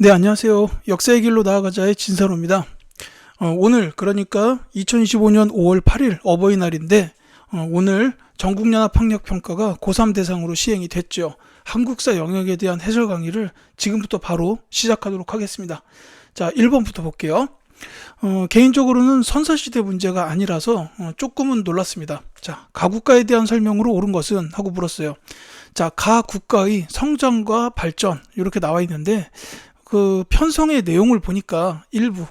네, 안녕하세요. 역사의 길로 나아가자의 진사로입니다. 오늘 그러니까 2025년 5월 8일 어버이날인데 오늘 전국연합학력평가가 고3 대상으로 시행이 됐죠. 한국사 영역에 대한 해설 강의를 지금부터 바로 시작하도록 하겠습니다. 자, 1번부터 볼게요. 개인적으로는 선사시대 문제가 아니라서 조금은 놀랐습니다. 자, 가국가에 대한 설명으로 옳은 것은 하고 물었어요. 자, 가국가의 성장과 발전 이렇게 나와 있는데 그 편성의 내용을 보니까 일부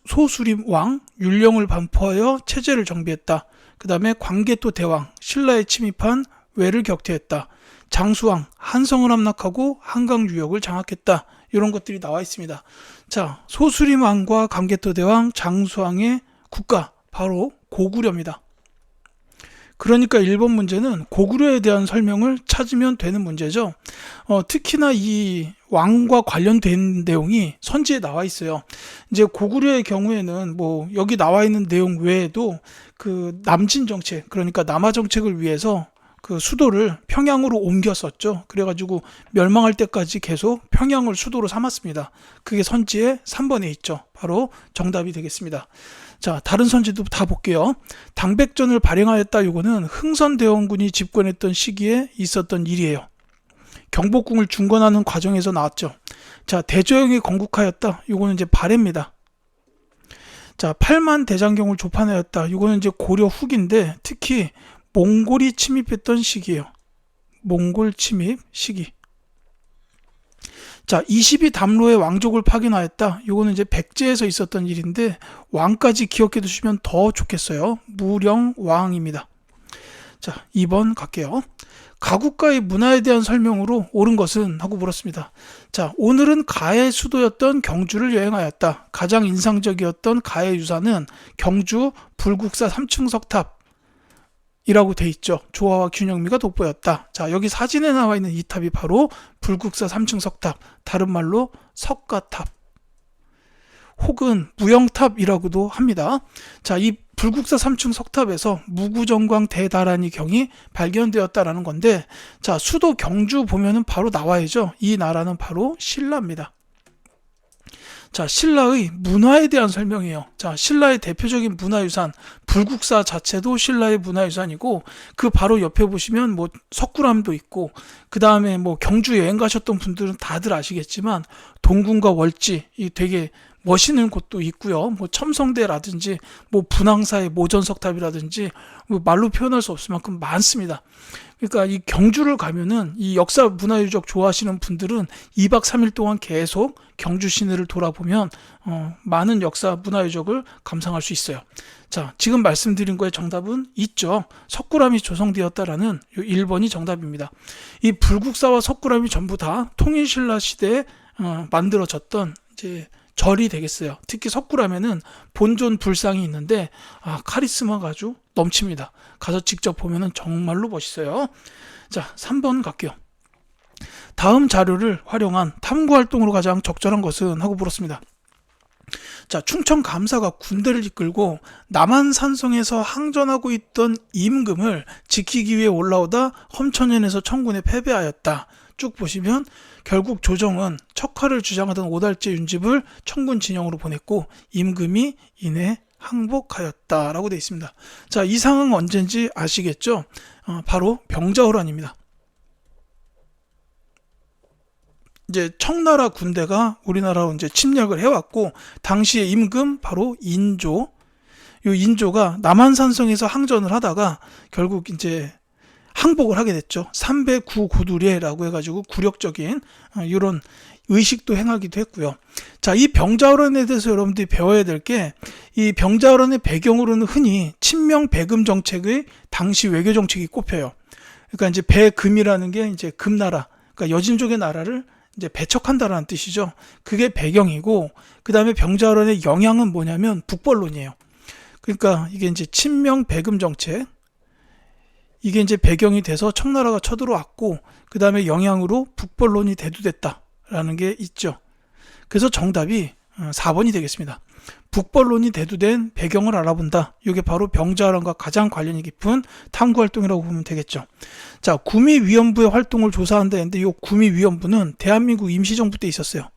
소수림 왕 율령을 반포하여 체제를 정비했다. 그 다음에 광개토 대왕 신라에 침입한 외를 격퇴했다. 장수왕 한성을 함락하고 한강 유역을 장악했다. 이런 것들이 나와 있습니다. 자, 소수림 왕과 광개토 대왕 장수왕의 국가 바로 고구려입니다. 그러니까 1번 문제는 고구려에 대한 설명을 찾으면 되는 문제죠. 특히나 이 왕과 관련된 내용이 선지에 나와 있어요. 이제 고구려의 경우에는 뭐 여기 나와 있는 내용 외에도 그 남진 정책, 그러니까 남하 정책을 위해서 그 수도를 평양으로 옮겼었죠. 그래가지고 멸망할 때까지 계속 평양을 수도로 삼았습니다. 그게 선지에 3번에 있죠. 바로 정답이 되겠습니다. 자, 다른 선지도 다 볼게요. 당백전을 발행하였다. 요거는 흥선대원군이 집권했던 시기에 있었던 일이에요. 경복궁을 중건하는 과정에서 나왔죠. 자, 대조영이 건국하였다. 요거는 이제 발해입니다. 자, 8만 대장경을 조판하였다. 요거는 이제 고려 후기인데 특히 몽골이 침입했던 시기예요. 몽골 침입 시기. 자, 22담로의 왕족을 파견하였다. 요거는 이제 백제에서 있었던 일인데 왕까지 기억해 두시면 더 좋겠어요. 무령왕입니다. 자, 2번 갈게요. 가국가의 문화에 대한 설명으로 옳은 것은 하고 물었습니다. 자, 오늘은 가의 수도였던 경주를 여행하였다. 가장 인상적이었던 가의 유산은 경주 불국사 3층 석탑 이라고 돼 있죠. 조화와 균형미가 돋보였다. 자, 여기 사진에 나와 있는 이 탑이 바로 불국사 3층 석탑, 다른 말로 석가탑 혹은 무영탑이라고도 합니다. 자, 이 불국사 3층 석탑에서 무구정광 대다란이 경이 발견되었다라는 건데, 자, 수도 경주 보면은 바로 나와야죠. 이 나라는 바로 신라입니다. 자, 신라의 문화에 대한 설명이에요. 자, 신라의 대표적인 문화유산 불국사 자체도 신라의 문화유산이고 그 바로 옆에 보시면 뭐 석굴암도 있고 그 다음에 뭐 경주 여행 가셨던 분들은 다들 아시겠지만 동궁과 월지 이 되게 멋있는 곳도 있고요. 뭐 첨성대라든지 뭐 분황사의 모전석탑이라든지 뭐 말로 표현할 수 없을 만큼 많습니다. 그러니까 이 경주를 가면은 이 역사 문화유적 좋아하시는 분들은 2박 3일 동안 계속 경주 시내를 돌아보면 많은 역사 문화유적을 감상할 수 있어요. 자, 지금 말씀드린 거의 정답은 있죠. 석굴암이 조성되었다라는 1번이 정답입니다. 이 불국사와 석굴암이 전부 다 통일신라 시대에 만들어졌던 이제 절이 되겠어요. 특히 석굴암에는 본존 불상이 있는데 카리스마가 아주 넘칩니다. 가서 직접 보면 정말로 멋있어요. 자, 3번 갈게요. 다음 자료를 활용한 탐구활동으로 가장 적절한 것은 하고 물었습니다. 자, 충청 감사가 군대를 이끌고 남한산성에서 항전하고 있던 임금을 지키기 위해 올라오다 험천연에서 청군에 패배하였다. 쭉 보시면 결국 조정은 척화를 주장하던 오달제 윤집을 청군 진영으로 보냈고 임금이 이내 항복하였다라고 되어 있습니다. 자, 이 상황 언제인지 아시겠죠? 바로 병자호란입니다. 이제 청나라 군대가 우리나라로 이제 침략을 해왔고 당시의 임금 바로 인조, 이 인조가 남한산성에서 항전을 하다가 결국 이제 항복을 하게 됐죠. 삼배구구두례라고 해가지고 굴욕적인 이런 의식도 행하기도 했고요. 자, 이 병자호란에 대해서 여러분들이 배워야 될 게 이 병자호란의 배경으로는 흔히 친명 배금 정책의 당시 외교 정책이 꼽혀요. 그러니까 이제 배금이라는 게 이제 금나라, 그러니까 여진족의 나라를 이제 배척한다라는 뜻이죠. 그게 배경이고 그 다음에 병자호란의 영향은 뭐냐면 북벌론이에요. 그러니까 이게 이제 친명 배금 정책. 이게 이제 배경이 돼서 청나라가 쳐들어왔고 그 다음에 영향으로 북벌론이 대두됐다라는 게 있죠. 그래서 정답이 4번이 되겠습니다. 북벌론이 대두된 배경을 알아본다. 이게 바로 병자호란과 가장 관련이 깊은 탐구활동이라고 보면 되겠죠. 자, 구미위원부의 활동을 조사한다 했는데 이 구미위원부는 대한민국 임시정부 때 있었어요.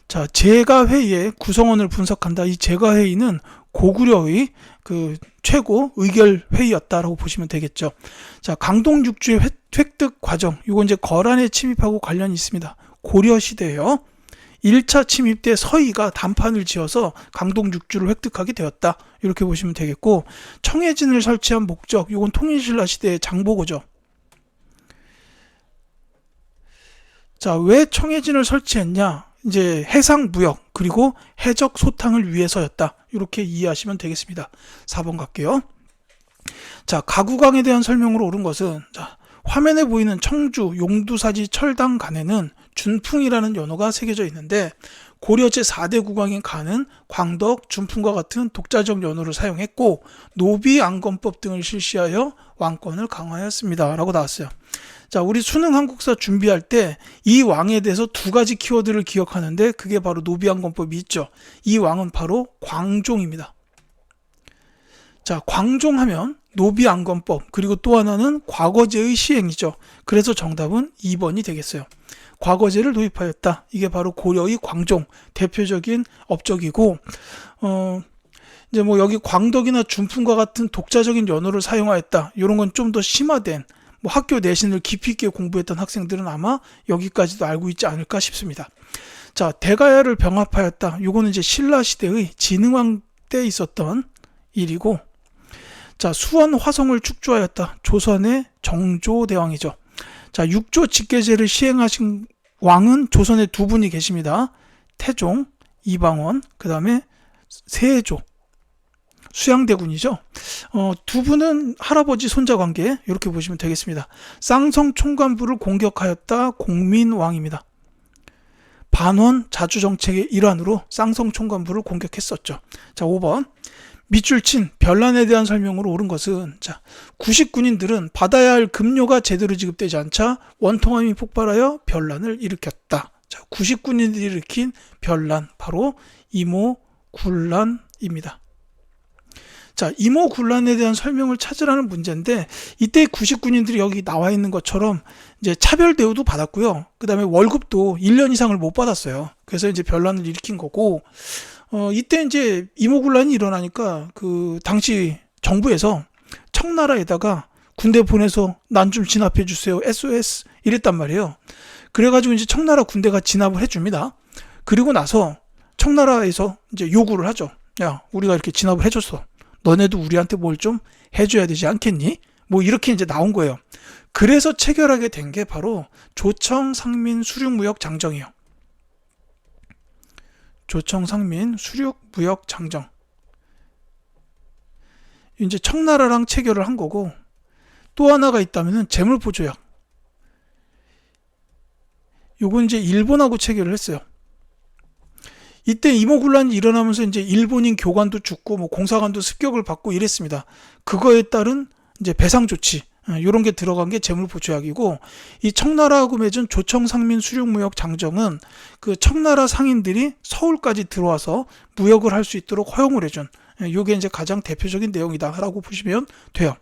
자, 제가회의의 구성원을 분석한다. 이 제가회의는 고구려의 그 최고 의결회의였다라고 보시면 되겠죠. 자, 강동 육주의 획득 과정, 이건 이제 거란의 침입하고 관련이 있습니다. 고려 시대예요. 1차 침입 때 서희가 단판을 지어서 강동 육주를 획득하게 되었다. 이렇게 보시면 되겠고, 청해진을 설치한 목적, 이건 통일신라 시대의 장보고죠. 자, 왜 청해진을 설치했냐? 이제 해상 무역 그리고 해적 소탕을 위해서였다. 이렇게 이해하시면 되겠습니다. 4번 갈게요. 자, 가구강에 대한 설명으로 옳은 것은, 자, 화면에 보이는 청주, 용두사지, 철당 간에는 준풍이라는 연호가 새겨져 있는데 고려 제4대 국왕인 간은 광덕, 준풍과 같은 독자적 연호를 사용했고 노비안건법 등을 실시하여 왕권을 강화하였습니다. 라고 나왔어요. 자, 우리 수능 한국사 준비할 때 이 왕에 대해서 두 가지 키워드를 기억하는데 그게 바로 노비안건법이 있죠. 이 왕은 바로 광종입니다. 자, 광종하면 노비안건법, 그리고 또 하나는 과거제의 시행이죠. 그래서 정답은 2번이 되겠어요. 과거제를 도입하였다. 이게 바로 고려의 광종, 대표적인 업적이고, 이제 뭐 여기 광덕이나 준풍과 같은 독자적인 연호를 사용하였다. 이런 건 좀 더 심화된, 뭐 학교 내신을 깊이 있게 공부했던 학생들은 아마 여기까지도 알고 있지 않을까 싶습니다. 자, 대가야를 병합하였다. 요거는 이제 신라 시대의 진흥왕 때 있었던 일이고, 자, 수원 화성을 축조하였다. 조선의 정조대왕이죠. 자, 육조 직계제를 시행하신 왕은 조선에 두 분이 계십니다. 태종, 이방원, 그 다음에 세조, 수양대군이죠. 두 분은 할아버지 손자 관계, 이렇게 보시면 되겠습니다. 쌍성 총관부를 공격하였다. 공민왕입니다. 반원 자주정책의 일환으로 쌍성 총관부를 공격했었죠. 자, 5번. 밑줄 친 변란에 대한 설명으로 옳은 것은, 자, 구식군인들은 받아야 할 급료가 제대로 지급되지 않자 원통함이 폭발하여 변란을 일으켰다. 자, 구식군인들이 일으킨 변란, 바로 이모군란입니다. 자, 이모군란에 대한 설명을 찾으라는 문제인데, 이때 구식군인들이 여기 나와 있는 것처럼 이제 차별 대우도 받았고요. 그 다음에 월급도 1년 이상을 못 받았어요. 그래서 이제 변란을 일으킨 거고, 이때 이제 이모군란이 일어나니까 그 당시 정부에서 청나라에다가 군대 보내서 난 좀 진압해 주세요. SOS 이랬단 말이에요. 그래가지고 이제 청나라 군대가 진압을 해줍니다. 그리고 나서 청나라에서 이제 요구를 하죠. 야, 우리가 이렇게 진압을 해줬어. 너네도 우리한테 뭘 좀 해줘야 되지 않겠니? 뭐 이렇게 이제 나온 거예요. 그래서 체결하게 된 게 바로 조청상민 수륙무역장정이에요. 조청상민 수륙무역장정. 이제 청나라랑 체결을 한 거고, 또 하나가 있다면은 재물보조약. 요건 이제 일본하고 체결을 했어요. 이때 이모군란이 일어나면서 이제 일본인 교관도 죽고 뭐 공사관도 습격을 받고 이랬습니다. 그거에 따른 이제 배상 조치, 이런 게 들어간 게 재물보조약이고, 이 청나라하고 맺은 조청상민 수륙무역 장정은 그 청나라 상인들이 서울까지 들어와서 무역을 할 수 있도록 허용을 해준, 이게 이제 가장 대표적인 내용이다라고 보시면 돼요.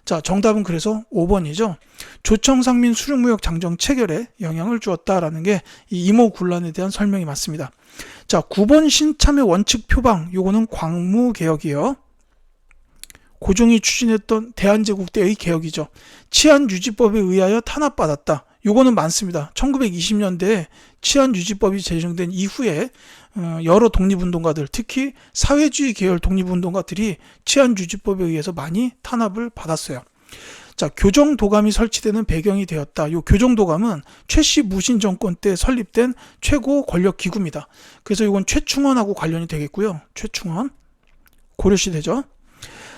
자, 정답은 그래서 5번이죠. 조청상민 수륙무역 장정 체결에 영향을 주었다라는 게 이 이모군란에 대한 설명이 맞습니다. 자, 9번 신참의 원칙 표방, 요거는 광무개혁이에요. 고종이 추진했던 대한제국 때의 개혁이죠. 치안유지법에 의하여 탄압받았다. 요거는 많습니다. 1920년대에 치안유지법이 제정된 이후에 여러 독립운동가들, 특히 사회주의 계열 독립운동가들이 치안유지법에 의해서 많이 탄압을 받았어요. 자, 교정도감이 설치되는 배경이 되었다. 요 교정도감은 최씨 무신 정권 때 설립된 최고 권력 기구입니다. 그래서 이건 최충원하고 관련이 되겠고요. 최충원, 고려시대죠.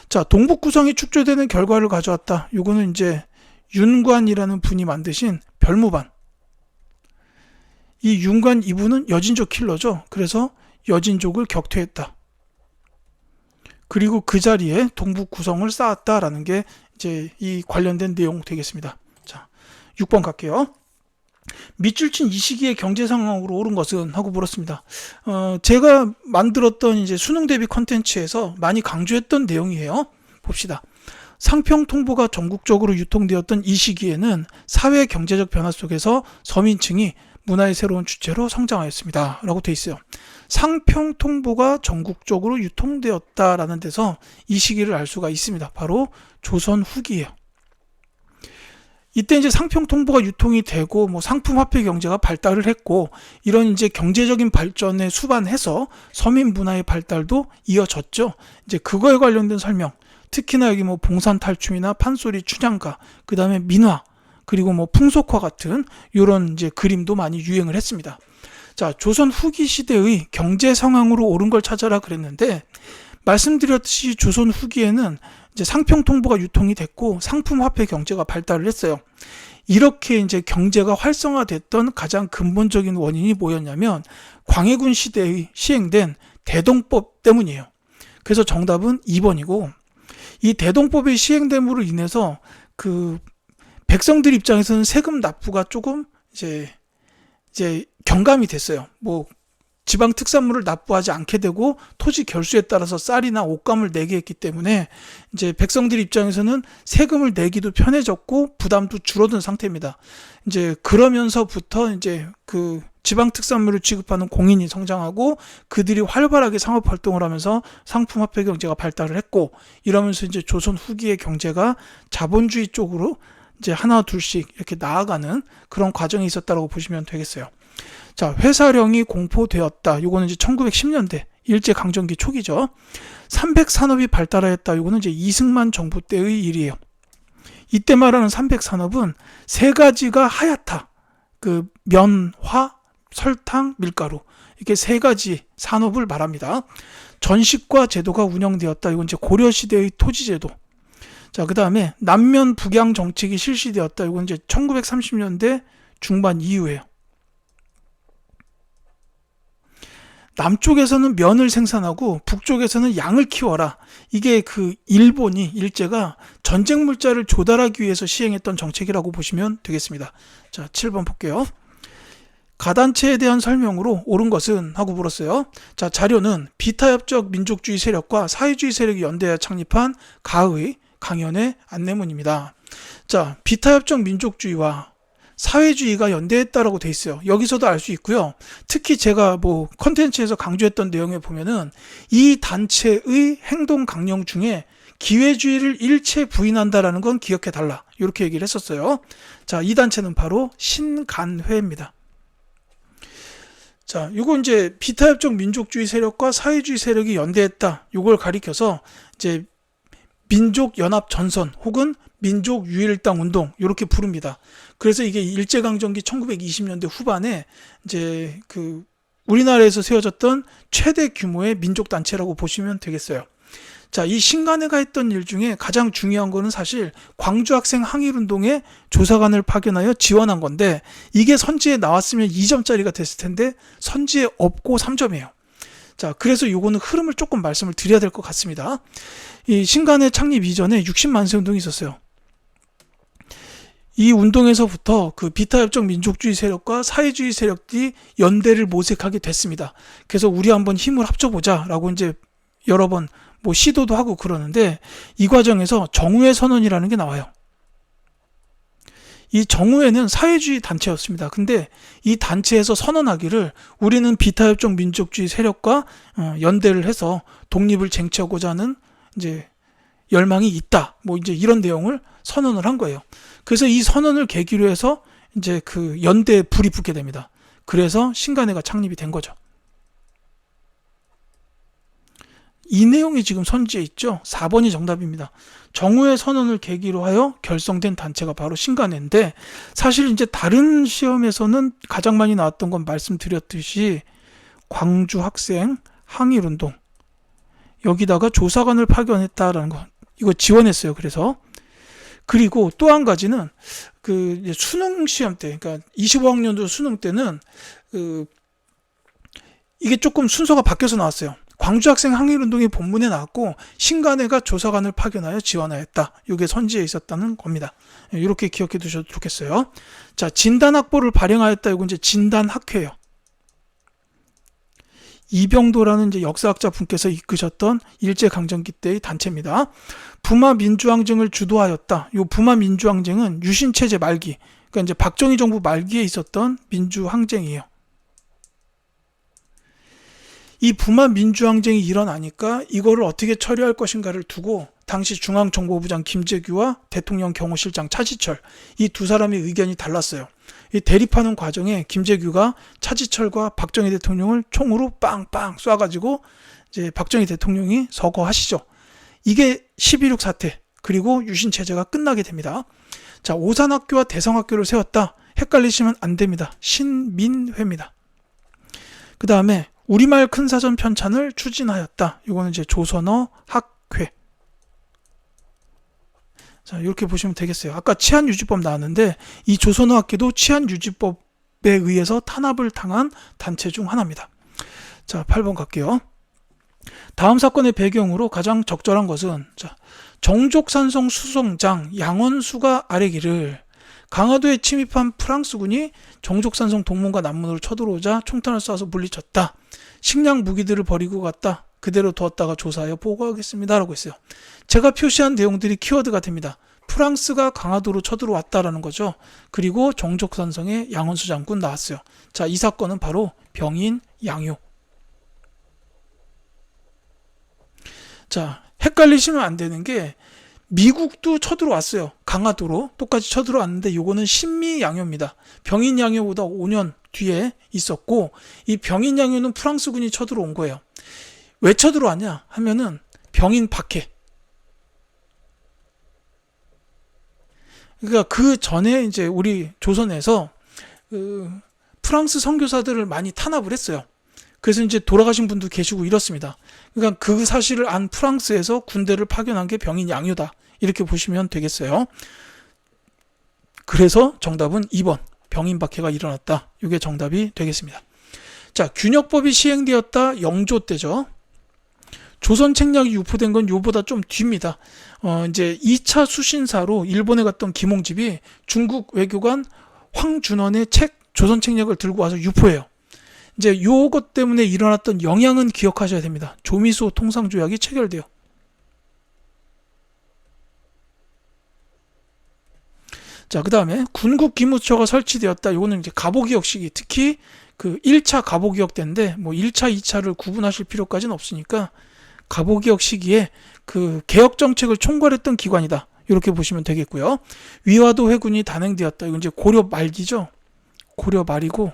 자, 동북구성이 축조되는 결과를 가져왔다. 요거는 이제 윤관이라는 분이 만드신 별무반. 이 윤관 이분은 여진족 킬러죠. 그래서 여진족을 격퇴했다. 그리고 그 자리에 동북구성을 쌓았다라는 게 이제 이 관련된 내용 되겠습니다. 자, 6번 갈게요. 밑줄 친 이 시기의 경제 상황으로 옳은 것은 하고 물었습니다. 제가 만들었던 이제 수능 대비 컨텐츠에서 많이 강조했던 내용이에요. 봅시다. 상평 통보가 전국적으로 유통되었던 이 시기에는 사회 경제적 변화 속에서 서민층이 문화의 새로운 주체로 성장하였습니다. 라고 돼 있어요. 상평통보가 전국적으로 유통되었다라는 데서 이 시기를 알 수가 있습니다. 바로 조선 후기예요. 이때 이제 상평통보가 유통이 되고 상품 화폐 경제가 발달을 했고 이런 이제 경제적인 발전에 수반해서 서민 문화의 발달도 이어졌죠. 이제 그거에 관련된 설명, 특히나 여기 봉산 탈춤이나 판소리 춘향가, 그 다음에 민화, 그리고 풍속화 같은 이런 이제 그림도 많이 유행을 했습니다. 자, 조선 후기 시대의 경제 상황으로 옳은 걸 찾아라 그랬는데 말씀드렸듯이 조선 후기에는 이제 상평통보가 유통이 됐고 상품 화폐 경제가 발달을 했어요. 이렇게 이제 경제가 활성화됐던 가장 근본적인 원인이 뭐였냐면 광해군 시대에 시행된 대동법 때문이에요. 그래서 정답은 2번이고 이 대동법의 시행됨으로 인해서 그 백성들 입장에서는 세금 납부가 조금 이제 경감이 됐어요. 지방 특산물을 납부하지 않게 되고 토지 결수에 따라서 쌀이나 옷감을 내게 했기 때문에 이제 백성들 입장에서는 세금을 내기도 편해졌고 부담도 줄어든 상태입니다. 이제 그러면서부터 이제 그 지방 특산물을 취급하는 공인이 성장하고 그들이 활발하게 상업 활동을 하면서 상품 화폐 경제가 발달을 했고 이러면서 이제 조선 후기의 경제가 자본주의 쪽으로 이제 하나 둘씩 이렇게 나아가는 그런 과정이 있었다고 보시면 되겠어요. 자, 회사령이 공포되었다. 요거는 이제 1910년대 일제강점기 초기죠. 삼백산업이 발달하였다. 요거는 이제 이승만 정부 때의 일이에요. 이때 말하는 삼백산업은 세 가지가 하얗다. 그 면, 화, 설탕, 밀가루. 이렇게 세 가지 산업을 말합니다. 전식과 제도가 운영되었다. 이건 이제 고려시대의 토지제도. 자, 그 다음에 남면 북양 정책이 실시되었다. 이건 이제 1930년대 중반 이후에요. 남쪽에서는 면을 생산하고 북쪽에서는 양을 키워라. 이게 그 일제가 전쟁 물자를 조달하기 위해서 시행했던 정책이라고 보시면 되겠습니다. 자, 7번 볼게요. 가단체에 대한 설명으로 옳은 것은 하고 물었어요. 자, 자료는 비타협적 민족주의 세력과 사회주의 세력이 연대하여 창립한 가의 강연의 안내문입니다. 자, 비타협적 민족주의와 사회주의가 연대했다라고 돼 있어요. 여기서도 알 수 있고요. 특히 제가 컨텐츠에서 강조했던 내용에 보면은 이 단체의 행동 강령 중에 기회주의를 일체 부인한다라는 건 기억해 달라. 이렇게 얘기를 했었어요. 자, 이 단체는 바로 신간회입니다. 자, 요거 이제 비타협적 민족주의 세력과 사회주의 세력이 연대했다. 요걸 가리켜서 이제 민족연합전선 혹은 민족유일당 운동 이렇게 부릅니다. 그래서 이게 일제강점기 1920년대 후반에 이제 그 우리나라에서 세워졌던 최대 규모의 민족단체라고 보시면 되겠어요. 자, 이 신간회가 했던 일 중에 가장 중요한 거는 사실 광주학생 항일운동에 조사관을 파견하여 지원한 건데 이게 선지에 나왔으면 2점짜리가 됐을 텐데 선지에 없고 3점이에요. 자, 그래서 요거는 흐름을 조금 말씀을 드려야 될 것 같습니다. 이 신간회 창립 이전에 60만세 운동이 있었어요. 이 운동에서부터 그 비타협적 민족주의 세력과 사회주의 세력들이 연대를 모색하게 됐습니다. 그래서 우리 한번 힘을 합쳐보자 라고 이제 여러 번 시도도 하고 그러는데 이 과정에서 정우회 선언이라는 게 나와요. 이 정우회는 사회주의 단체였습니다. 근데 이 단체에서 선언하기를 우리는 비타협적 민족주의 세력과 연대를 해서 독립을 쟁취하고자 하는 이제 열망이 있다. 이제 이런 내용을 선언을 한 거예요. 그래서 이 선언을 계기로 해서 이제 그 연대에 불이 붙게 됩니다. 그래서 신간회가 창립이 된 거죠. 이 내용이 지금 선지에 있죠. 4번이 정답입니다. 정우회 선언을 계기로 하여 결성된 단체가 바로 신간회인데 사실 이제 다른 시험에서는 가장 많이 나왔던 건 말씀드렸듯이 광주 학생 항일운동 여기다가 조사관을 파견했다라는 거 이거 지원했어요. 그리고 또 한 가지는 그 수능 시험 때, 그러니까 25학년도 수능 때는 이게 조금 순서가 바뀌어서 나왔어요. 광주학생 항일운동이 본문에 나왔고 신간회가 조사관을 파견하여 지원하였다. 이게 선지에 있었다는 겁니다. 이렇게 기억해 두셔도 좋겠어요. 자, 진단학보를 발행하였다. 이건 이제 진단학회예요. 이병도라는 이제 역사학자 분께서 이끄셨던 일제강점기 때의 단체입니다. 부마민주항쟁을 주도하였다. 이 부마민주항쟁은 유신체제 말기, 그러니까 이제 박정희 정부 말기에 있었던 민주항쟁이에요. 이 부마 민주항쟁이 일어나니까 이거를 어떻게 처리할 것인가를 두고 당시 중앙정보부장 김재규와 대통령 경호실장 차지철, 이 두 사람의 의견이 달랐어요. 이 대립하는 과정에 김재규가 차지철과 박정희 대통령을 총으로 빵빵 쏴가지고 이제 박정희 대통령이 서거하시죠. 이게 12.6 사태, 그리고 유신체제가 끝나게 됩니다. 자, 오산학교와 대성학교를 세웠다. 헷갈리시면 안 됩니다. 신민회입니다. 그 다음에 우리말 큰사전 편찬을 추진하였다. 이거는 이제 조선어 학회. 자, 이렇게 보시면 되겠어요. 아까 치안유지법 나왔는데 이 조선어 학회도 치안유지법에 의해서 탄압을 당한 단체 중 하나입니다. 자, 8번 갈게요. 다음 사건의 배경으로 가장 적절한 것은, 자, 정족산성 수송장 양원수가 아뢰기를 강화도에 침입한 프랑스군이 정족산성 동문과 남문으로 쳐들어오자 총탄을 쏴서 물리쳤다. 식량 무기들을 버리고 갔다. 그대로 두었다가 조사하여 보고하겠습니다. 라고 했어요. 제가 표시한 내용들이 키워드가 됩니다. 프랑스가 강화도로 쳐들어왔다라는 거죠. 그리고 정족산성의 양원수 장군 나왔어요. 자, 이 사건은 바로 병인 양요. 자, 헷갈리시면 안 되는 게 미국도 쳐들어왔어요. 강화도로 똑같이 쳐들어왔는데 요거는 신미양요입니다. 병인양요보다 5년 뒤에 있었고 이 병인양요는 프랑스군이 쳐들어온 거예요. 왜 쳐들어왔냐 하면은 병인 박해. 그러니까 그 전에 이제 우리 조선에서 프랑스 선교사들을 많이 탄압을 했어요. 그래서 이제 돌아가신 분도 계시고 이렇습니다. 그러니까 그 사실을 안 프랑스에서 군대를 파견한 게 병인 양요다. 이렇게 보시면 되겠어요. 그래서 정답은 2번 병인 박해가 일어났다. 이게 정답이 되겠습니다. 자, 균역법이 시행되었다. 영조 때죠. 조선 책략이 유포된 건 요보다 좀 뒤입니다. 이제 2차 수신사로 일본에 갔던 김홍집이 중국 외교관 황준원의 책 조선 책략을 들고 와서 유포해요. 이제 요것 때문에 일어났던 영향은 기억하셔야 됩니다. 조미수 통상조약이 체결돼요. 자, 그 다음에 군국기무처가 설치되었다. 요거는 이제 가보기역 시기, 특히 그 1차 가보기역 때인데 뭐 1차, 2차를 구분하실 필요까지는 없으니까 가보기역 시기에 그 개혁 정책을 총괄했던 기관이다. 이렇게 보시면 되겠고요. 위화도 회군이 단행되었다. 이건 이제 고려 말기죠. 고려 말이고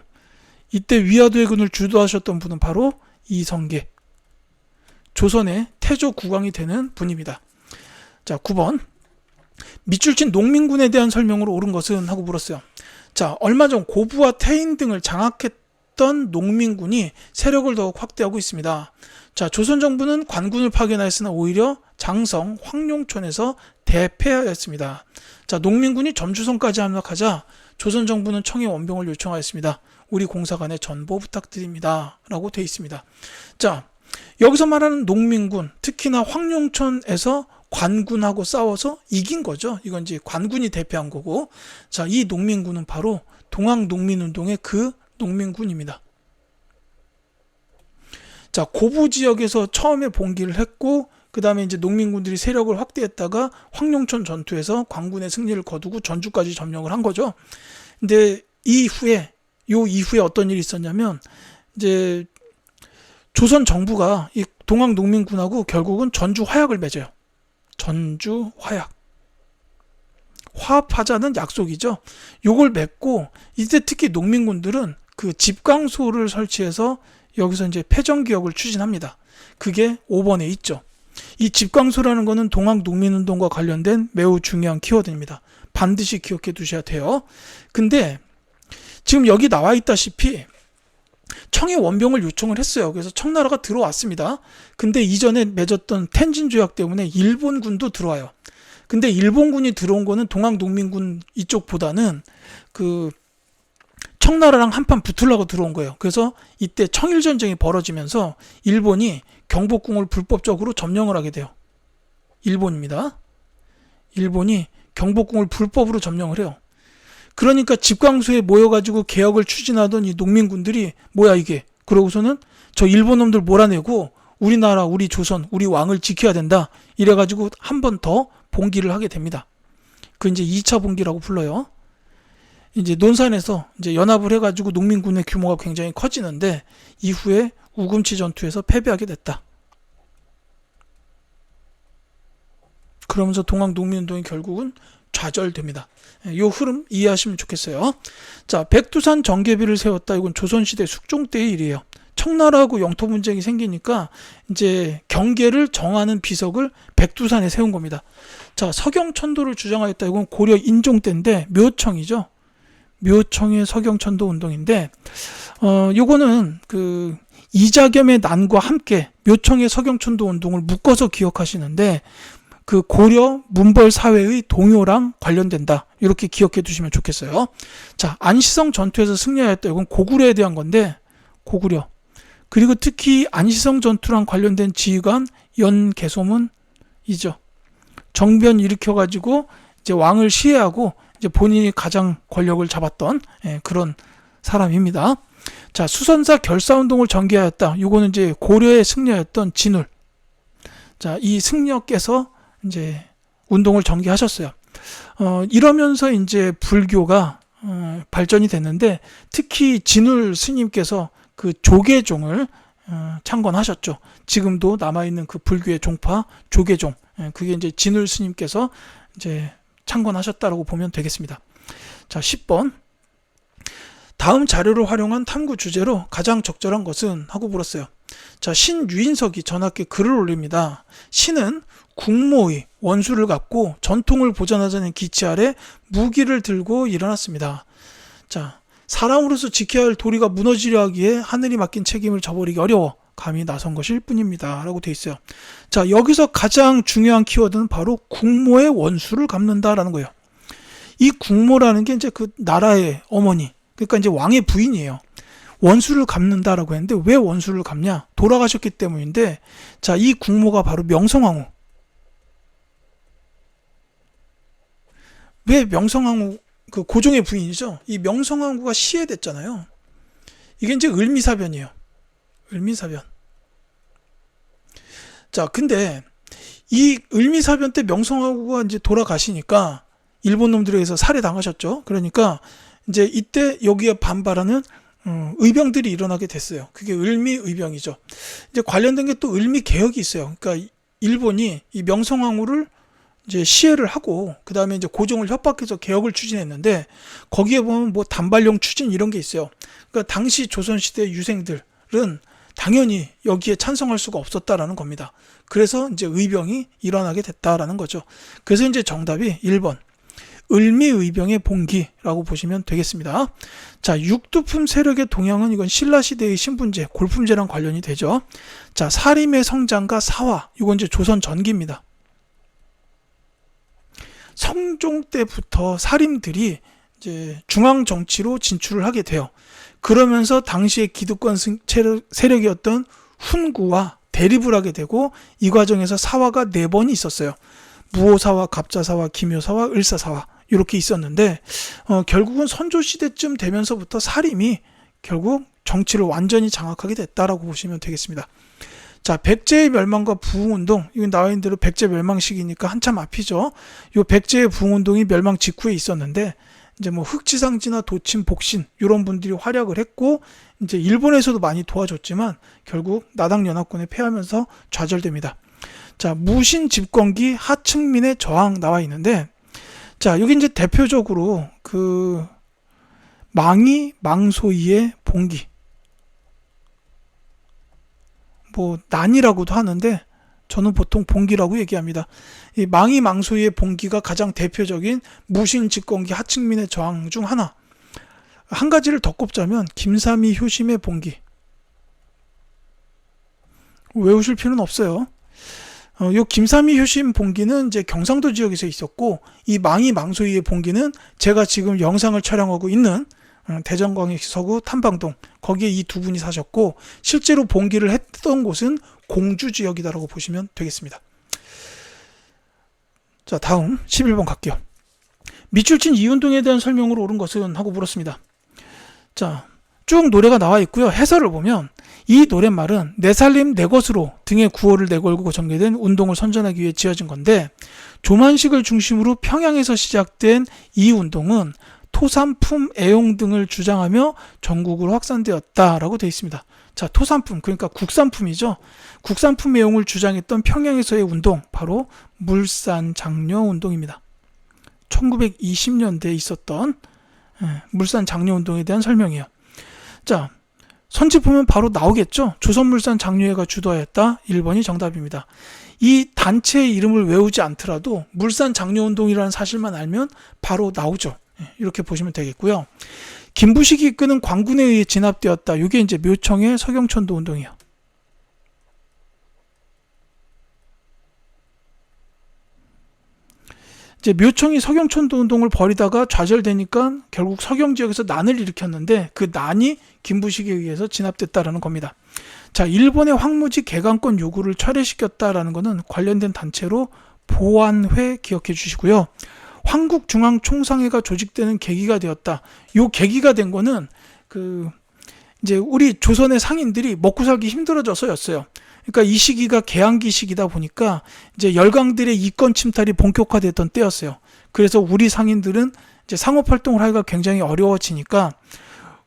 이때 위화도 회군을 주도하셨던 분은 바로 이성계. 조선의 태조 국왕이 되는 분입니다. 자, 9번. 밑줄 친 농민군에 대한 설명으로 옳은 것은? 하고 물었어요. 자, 얼마 전 고부와 태인 등을 장악했던 농민군이 세력을 더욱 확대하고 있습니다. 자, 조선 정부는 관군을 파견하였으나 오히려 장성, 황룡촌에서 대패하였습니다. 자, 농민군이 점주성까지 함락하자 조선 정부는 청해 원병을 요청하였습니다. 우리 공사관에 전보 부탁드립니다. 라고 되어 있습니다. 자, 여기서 말하는 농민군, 특히나 황룡촌에서 관군하고 싸워서 이긴 거죠. 이건 이제 관군이 대패한 거고, 자, 이 농민군은 바로 동학농민운동의 그 농민군입니다. 자, 고부 지역에서 처음에 봉기를 했고, 그 다음에 이제 농민군들이 세력을 확대했다가 황룡촌 전투에서 관군의 승리를 거두고 전주까지 점령을 한 거죠. 근데 이후에 어떤 일이 있었냐면, 이제 조선 정부가 이 동학농민군하고 결국은 전주 화약을 맺어요. 전주 화약. 화합하자는 약속이죠. 요걸 맺고 이때 특히 농민군들은 그 집강소를 설치해서 여기서 이제 패전기역을 추진합니다. 그게 5번에 있죠. 이 집강소라는 거는 동학농민운동과 관련된 매우 중요한 키워드입니다. 반드시 기억해 두셔야 돼요. 근데 지금 여기 나와 있다시피 청해 원병을 요청을 했어요. 그래서 청나라가 들어왔습니다. 근데 이전에 맺었던 텐진 조약 때문에 일본군도 들어와요. 근데 일본군이 들어온 거는 동학농민군 이쪽보다는 그 청나라랑 한판 붙으려고 들어온 거예요. 그래서 이때 청일전쟁이 벌어지면서 일본이 경복궁을 불법적으로 점령을 하게 돼요. 일본입니다. 일본이 경복궁을 불법으로 점령을 해요. 그러니까 집광소에 모여가지고 개혁을 추진하던 이 농민군들이 뭐야 이게? 그러고서는 저 일본 놈들 몰아내고 우리나라, 우리 조선, 우리 왕을 지켜야 된다. 이래가지고 한 번 더 봉기를 하게 됩니다. 그 이제 2차 봉기라고 불러요. 이제 논산에서 이제 연합을 해가지고 농민군의 규모가 굉장히 커지는데 이후에 우금치 전투에서 패배하게 됐다. 그러면서 동학농민운동이 결국은 좌절됩니다. 이 흐름 이해하시면 좋겠어요. 자, 백두산 정계비를 세웠다. 이건 조선시대 숙종 때의 일이에요. 청나라하고 영토 분쟁이 생기니까 이제 경계를 정하는 비석을 백두산에 세운 겁니다. 자, 서경천도를 주장하였다. 이건 고려 인종 때인데 묘청이죠. 묘청의 서경천도 운동인데 요거는 그 이자겸의 난과 함께 묘청의 서경천도 운동을 묶어서 기억하시는데 그 고려 문벌 사회의 동요랑 관련된다. 이렇게 기억해 두시면 좋겠어요. 자, 안시성 전투에서 승리하였다. 이건 고구려에 대한 건데 고구려. 그리고 특히 안시성 전투랑 관련된 지휘관 연개소문이죠. 정변 일으켜가지고 이제 왕을 시해하고 이제 본인이 가장 권력을 잡았던 그런 사람입니다. 자, 수선사 결사운동을 전개하였다. 이거는 이제 고려의 승려였던 진울. 자, 이 승려께서 이제 운동을 전개하셨어요. 이러면서 이제 불교가 발전이 됐는데 특히 진울 스님께서 그 조계종을 창건하셨죠. 지금도 남아있는 그 불교의 종파 조계종, 그게 이제 진울 스님께서 이제 창건하셨다라고 보면 되겠습니다. 자, 10번. 다음 자료를 활용한 탐구 주제로 가장 적절한 것은 하고 물었어요. 자, 신유인석이 전학에 글을 올립니다. 신은 국모의 원수를 갚고 전통을 보존하자는 기치 아래 무기를 들고 일어났습니다. 자, 사람으로서 지켜야 할 도리가 무너지려 하기에 하늘이 맡긴 책임을 져버리기 어려워 감히 나선 것일 뿐입니다. 라고 돼 있어요. 자, 여기서 가장 중요한 키워드는 바로 국모의 원수를 갚는다라는 거예요. 이 국모라는 게 이제 그 나라의 어머니, 그러니까 이제 왕의 부인이에요. 원수를 갚는다라고 했는데 왜 원수를 갚냐? 돌아가셨기 때문인데, 자, 이 국모가 바로 명성황후. 왜 명성황후, 그 고종의 부인이죠. 이 명성황후가 시해됐잖아요. 이게 이제 을미사변이에요. 을미사변. 자, 근데 이 을미사변 때 명성황후가 이제 돌아가시니까 일본 놈들에 의해서 살해당하셨죠. 그러니까 이제 이때 여기에 반발하는 의병들이 일어나게 됐어요. 그게 을미의병이죠. 이제 관련된 게 또 을미개혁이 있어요. 그러니까 일본이 이 명성황후를 이제 시해를 하고 그 다음에 이제 고종을 협박해서 개혁을 추진했는데 거기에 보면 뭐 단발령 추진 이런 게 있어요. 그러니까 당시 조선시대 유생들은 당연히 여기에 찬성할 수가 없었다라는 겁니다. 그래서 이제 의병이 일어나게 됐다라는 거죠. 그래서 이제 정답이 1번. 을미의병의 봉기라고 보시면 되겠습니다. 자, 육두품 세력의 동향은 이건 신라시대의 신분제, 골품제랑 관련이 되죠. 자, 사림의 성장과 사화, 이건 이제 조선 전기입니다. 성종 때부터 사림들이 이제 중앙 정치로 진출을 하게 돼요. 그러면서 당시의 기득권 세력이었던 훈구와 대립을 하게 되고 이 과정에서 사화가 4번이 있었어요. 무오사화, 갑자사화, 기묘사화, 을사사화 이렇게 있었는데 결국은 선조시대쯤 되면서부터 사림이 결국 정치를 완전히 장악하게 됐다라고 보시면 되겠습니다. 자, 백제의 멸망과 부흥운동, 이건 나와 있는 대로 백제 멸망 시기니까 한참 앞이죠. 요 백제의 부흥운동이 멸망 직후에 있었는데 이제 뭐 흑지상지나 도친, 복신 이런 분들이 활약을 했고 이제 일본에서도 많이 도와줬지만 결국 나당연합군에 패하면서 좌절됩니다. 자, 무신 집권기 하층민의 저항 나와 있는데 자, 여기 이제 대표적으로 그 망이 망소이의 봉기, 뭐 난이라고도 하는데 저는 보통 봉기라고 얘기합니다. 이 망이 망소이의 봉기가 가장 대표적인 무신 집권기 하층민의 저항 중 하나. 한 가지를 더 꼽자면 김삼이 효심의 봉기. 외우실 필요는 없어요. 요 김삼이 효심 봉기는 이제 경상도 지역에서 있었고 이 망이 망소이의 봉기는 제가 지금 영상을 촬영하고 있는 대전광역 서구 탐방동 거기에 이 두 분이 사셨고 실제로 봉기를 했던 곳은 공주 지역이다라고 보시면 되겠습니다. 자, 다음 11번 갈게요. 미출친 이운동에 대한 설명으로 옳은 것은 하고 물었습니다. 자, 쭉 노래가 나와 있고요. 해설을 보면 이 노랫말은 내 살림 내 것으로 등에 구호를 내걸고 전개된 운동을 선전하기 위해 지어진 건데 조만식을 중심으로 평양에서 시작된 이 운동은 토산품 애용 등을 주장하며 전국으로 확산되었다라고 되어 있습니다. 자, 토산품, 그러니까 국산품이죠. 국산품 애용을 주장했던 평양에서의 운동, 바로 물산 장려 운동입니다. 1920년대에 있었던 물산 장려 운동에 대한 설명이에요. 자, 선지 보면 바로 나오겠죠. 조선물산 장려회가 주도하였다. 1번이 정답입니다. 이 단체의 이름을 외우지 않더라도 물산 장려 운동이라는 사실만 알면 바로 나오죠. 이렇게 보시면 되겠고요. 김부식이 이끄는 광군에 의해 진압되었다. 이게 이제 묘청의 서경천도 운동이에요. 이제 묘청이 서경천도 운동을 벌이다가 좌절되니까 결국 서경 지역에서 난을 일으켰는데 그 난이 김부식에 의해서 진압됐다라는 겁니다. 자, 일본의 황무지 개강권 요구를 철회시켰다라는 것은 관련된 단체로 보안회 기억해 주시고요. 황국중앙총상회가 조직되는 계기가 되었다. 요 계기가 된 거는 이제 우리 조선의 상인들이 먹고 살기 힘들어져서였어요. 그러니까 이 시기가 개항기 시기다 보니까 이제 열강들의 이권 침탈이 본격화됐던 때였어요. 그래서 우리 상인들은 이제 상업 활동을 하기가 굉장히 어려워지니까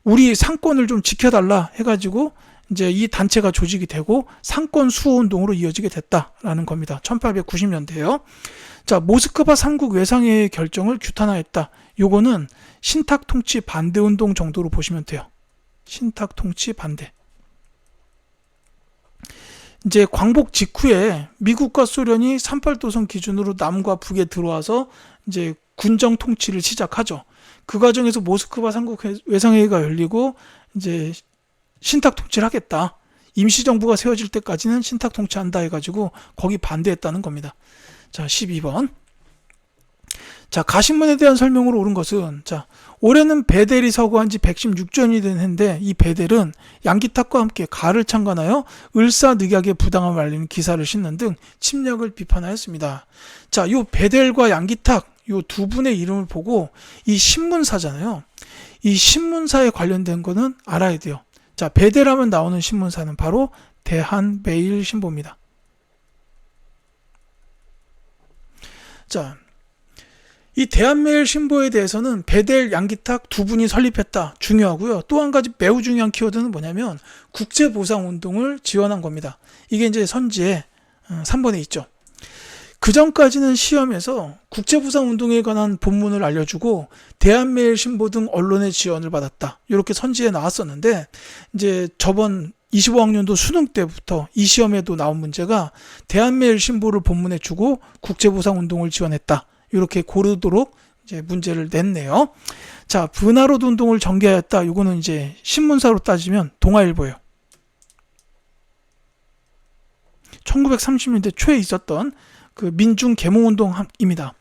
우리 상권을 좀 지켜달라 해가지고 이제 이 단체가 조직이 되고 상권 수호 운동으로 이어지게 됐다라는 겁니다. 1890년대에요. 자, 모스크바 삼국 외상회의 결정을 규탄하였다. 요거는 신탁 통치 반대 운동 정도로 보시면 돼요. 신탁 통치 반대. 이제 광복 직후에 미국과 소련이 38도선 기준으로 남과 북에 들어와서 이제 군정 통치를 시작하죠. 그 과정에서 모스크바 삼국 외상회의가 열리고 이제 신탁 통치를 하겠다. 임시정부가 세워질 때까지는 신탁 통치한다 해가지고 거기 반대했다는 겁니다. 자, 12번. 자, 가신문에 대한 설명으로 옳은 것은, 자, 올해는 베델이 서거한 지 116주년이 된 해인데 이 베델은 양기탁과 함께 가를 창간하여 을사늑약의 부당함을 알리는 기사를 싣는 등 침략을 비판하였습니다. 자, 요 베델과 양기탁 요 두 분의 이름을 보고 이 신문사잖아요. 이 신문사에 관련된 거는 알아야 돼요. 자, 베델하면 나오는 신문사는 바로 대한매일신보입니다. 자, 이 대한매일신보에 대해서는 베델, 양기탁 두 분이 설립했다. 중요하고요. 또 한 가지 매우 중요한 키워드는 뭐냐면 국제보상운동을 지원한 겁니다. 이게 이제 선지에 3번에 있죠. 그 전까지는 시험에서 국제보상운동에 관한 본문을 알려주고 대한매일신보 등 언론의 지원을 받았다. 이렇게 선지에 나왔었는데 이제 저번 25학년도 수능 때부터 이 시험에도 나온 문제가 대한매일신보를 본문에 주고 국제보상운동을 지원했다. 이렇게 고르도록 이제 문제를 냈네요. 자, 분하로드 운동을 전개하였다. 이거는 이제 신문사로 따지면 동아일보예요. 1930년대 초에 있었던 그 민중 계몽운동입니다.